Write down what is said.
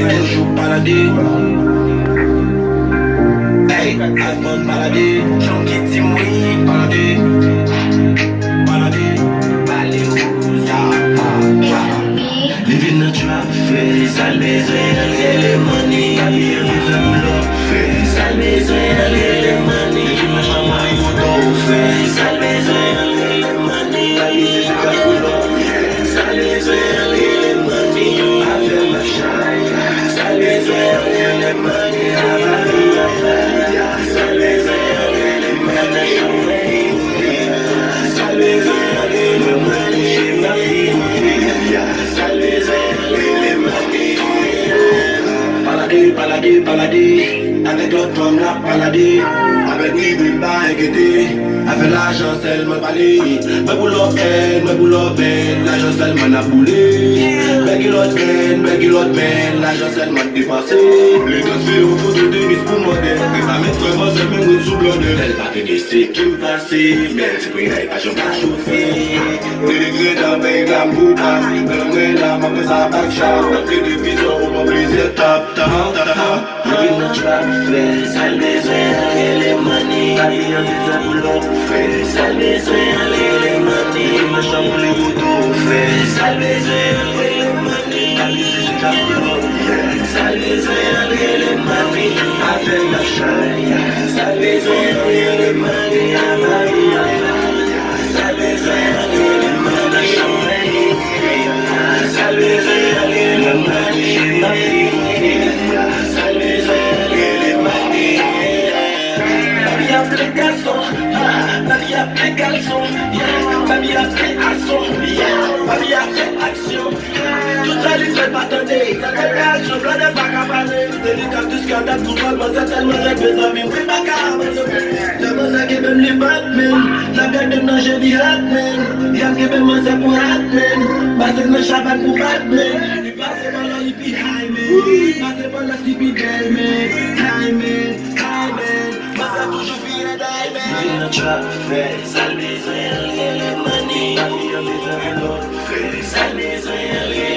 Toujours baladé. Hey, iPhone baladé. Jean qui dit oui, baladé. Baladé, balé où ça. Living the trap, face, à maison, les money. Face, à maison, les money. Ma chambre, il faut tout face, à maison, les money. La vie, c'est pas cool. Face, à maison, les money. Avec ma chaille. Face, à maison, les money. Avec ma chaille. Face, à maison, les money. Face, à maison, les money. Ma vie. Balader, balader, avec l'autre femme la balader, avec lui, il m'a inquiété, avec l'argent, elle m'a balé, mais boulot peine, l'argent, elle m'a boulé, mais qui l'autre peine, l'argent, elle m'a dépassé, les transferts au fond de Denis pour modèle, mais pas mettre vraiment, c'est même sous blonde, elle m'a fait c'est qui me passait, mais c'est pour une pas j'en pas chauffé, les dans le la moupa, mais là, ma pèse à back shot, ma clé de bison, on m'a brisé, tap. Living the trap face, à maison, les money. La vie en des boulot face, à maison, les money. Ma chambre, les motos face, à maison, les money. La vie c'est la boulot face, à maison, les money. Avec ma chaille, à maison, les money. À ma vie, à maison, les money. À maison, les money. Baby a fait garçon, baby a fait action, baby a fait action. Tout ça lui fait pas tenter, ça fait réaction, plein de bacs à parler. Délicat du scandale, tout le monde c'est tellement mes amis, oui ma carte. La musique est même les Batman, la gueule de non j'ai dit Hatman. Y'a qui même c'est pour Hatman, bah c'est le chaval pour Batman. Il passe par là, il pis high man, il passe par là, il pis belle man, high man, bah ça toujours fini d'high man. In the trap face, à maison, les money. La vie en des enveloppes face, à maison, les